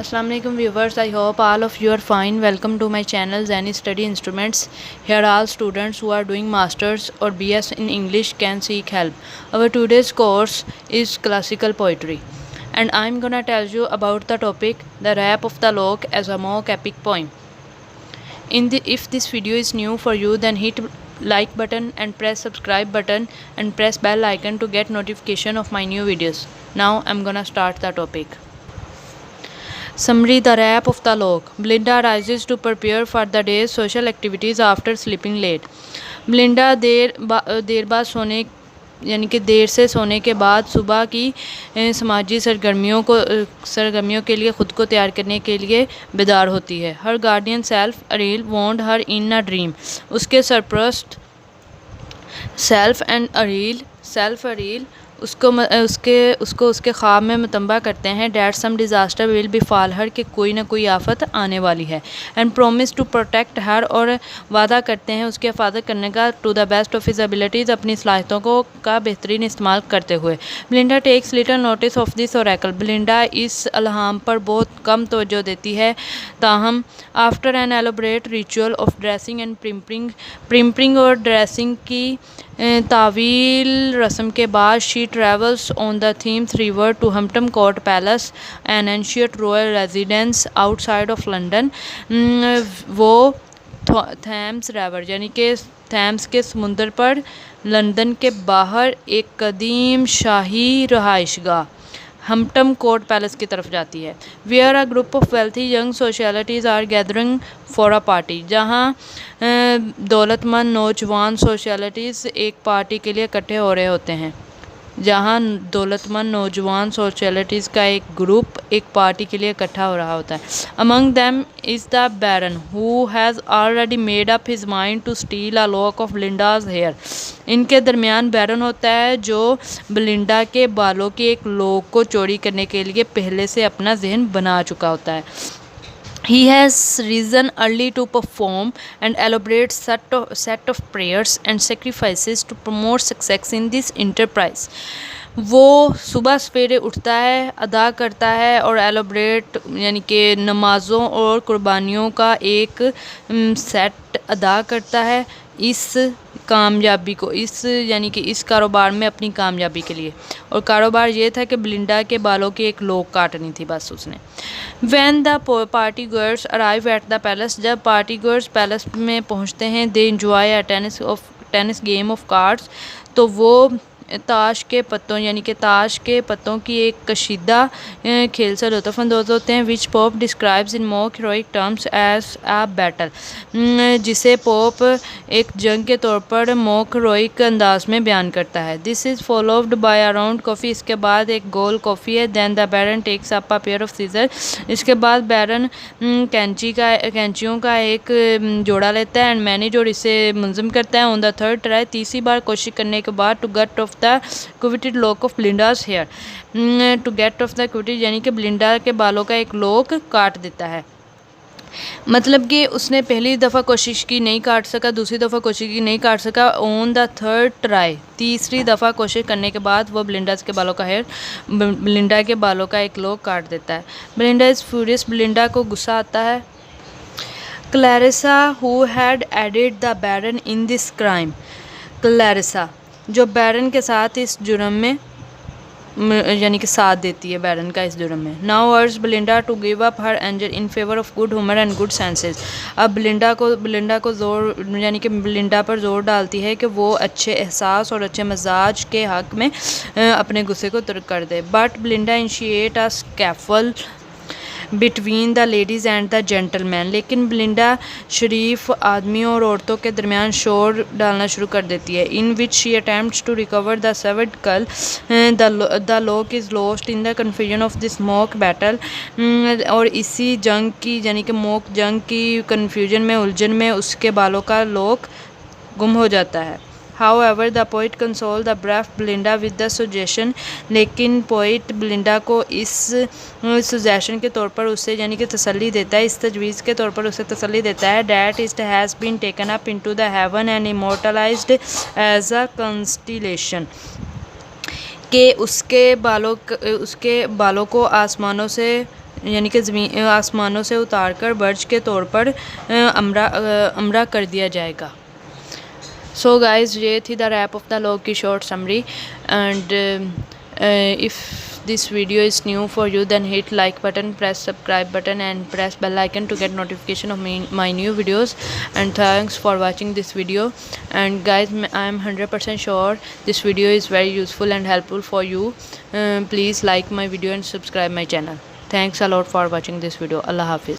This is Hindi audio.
Assalamu alaikum viewers, I hope all of you are fine. Welcome to my channel Zani Study Instruments. Here all students who are doing masters or BS in English can seek help. Our today's course is classical poetry and I'm gonna tell you about the topic the Rap of the Lock as a mock epic poem. If this video is new for you, then hit like button and press subscribe button and press bell icon to get notification of my new videos. Now I'm gonna start the topic. Summary: The Rap of the Lock. Belinda rises to prepare for the day's social activities after sleeping late. Belinda देर से सोने के बाद सुबह की समाजी सरगर्मियों के लिए खुद को तैयार करने के लिए बेदार होती है. हर गार्डियन सेल्फ अरील वॉन्ड हर इन अ ड्रीम. उसके सरप्रस्त सेल्फ अरील उसको उसके ख्वाब में मतंबा करते हैं that some disaster will befall her कि कोई ना कोई आफत आने वाली है. And promise to protect her और वादा करते हैं उसकी हिफाजत करने का to the best of his abilities अपनी सलाहियतों का बेहतरीन इस्तेमाल करते हुए. Belinda takes little notice of this oracle. Belinda इस अल्हाम पर बहुत कम तवज्जो देती है. ताहम after an elaborate ritual of dressing and प्रिम्परिंग और ड्रेसिंग की तावील रस्म के बाद she travels on the Thames river to Hampton Court Palace an ancient royal residence outside of London. वो थैम्स रिवर यानी कि थैम्स के समुंदर पर लंदन के बाहर एक कदीम शाही रहाइशगाह हम्पटन कोर्ट पैलेस की तरफ जाती है. Where a group of wealthy young socialites are gathering for a party. जहाँ दौलतमंद नौजवान सोशलिटीज़ एक पार्टी के लिए इकट्ठे हो रहे होते हैं. जहाँ दौलतमंद नौजवान सोशलिटीज़ का एक ग्रुप एक पार्टी के लिए इकट्ठा हो रहा होता है. Among them is the baron who has already made up his mind to steal a lock of Belinda's hair. इनके दरमियान बैरन होता है जो बेलिंडा के बालों की एक लॉक को चोरी करने के लिए पहले से अपना जहन बना चुका होता है. He has risen early to perform an elaborate set of prayers and sacrifices to promote success in this enterprise. वो सुबह सवेरे उठता है, अदा करता है और एलोबरेट यानी कि नमाज़ों और कुर्बानियों का एक सेट अदा करता है इस कामयाबी को यानी कि इस कारोबार में अपनी कामयाबी के लिए. और कारोबार ये था कि बेलिंडा के बालों की एक लॉक काटनी थी बस उसने. When the party goers arrive at the palace, जब पार्टी गोअर्स पैलेस में पहुंचते हैं, they enjoy a tennis game of cards. तो वो ताश के पत्तों यानी कि ताश के पत्तों की एक कशीदा खेल से लुत्फ़अंदोज़ होते हैं. Which Pope describes in mock heroic terms as a battle. जिसे पोप एक जंग के तौर पर मोक हीरोइक अंदाज में बयान करता है. This is followed by a round coffee. इसके बाद एक गोल कॉफ़ी है. Then the baron takes up a pair of scissor. इसके बाद बैरन कैंचियों का एक जोड़ा लेता है एंड मैनेज और इसे मुंजम करता है. ऑन द थर्ड ट्राई तीसरी बार कोशिश करने के बाद to get off the coveted lock of Belinda's hair. To get off the coveted यानी कि बेलिंडा के बालों का एक लॉक काट देता है. मतलब कि उसने पहली दफ़ा कोशिश की नहीं काट सका, दूसरी दफ़ा कोशिश की नहीं काट सका. ऑन द थर्ड ट्राई तीसरी दफ़ा कोशिश करने के बाद वो बेलिंडा के बालों का एक लॉक काट देता है. Belinda is furious. बेलिंडा को गुस्सा आता है. Clarissa who had aided the baron in this crime. Clarissa जो बैरन के साथ इस जुर्म में यानी कि साथ देती है बैरन का इस जुर्म में. Now urge Belinda to give up her anger in favour of good humour and good senses. अब बेलिंडा को जोर यानी कि बेलिंडा पर जोर डालती है कि वो अच्छे एहसास और अच्छे मजाज के हक़ में अपने गुस्से को तुर्क कर दे. But Belinda initiate a scuffle between the ladies and the gentleman. लेकिन बेलिंडा शरीफ आदमियों और औरतों के दरमियान शोर डालना शुरू कर देती है. In which she attempts to recover the severed curl. The lock is lost in the confusion of this mock battle. और इसी जंग की यानी कि मॉक जंग की कन्फ्यूजन में उलझन में उसके बालों का लॉक गुम हो जाता है. However, the poet consoled the brave Belinda with the suggestion. लेकिन पोइट बेलिंडा को इस सजेशन के तौर पर उससे यानी कि तसल्ली देता है, इस तजवीज़ के तौर पर उसे तसल्ली देता है. That it has been taken up into the heaven and immortalized as a constellation. कि उसके बालों को आसमानों से यानी कि ज़मीन आसमानों से उतार कर बर्ज के तौर पर अमरा कर दिया जाएगा। सो गाइज़, ये थी the rape of the lock की short summary. And if this video is new for you, then hit like button, press subscribe button and press bell icon to get notification of my new videos. And thanks for watching this video. And guys, I am 100% sure this video is very useful and helpful for you. Please like my video and subscribe my channel. Thanks a lot for watching this video. Allah Hafiz.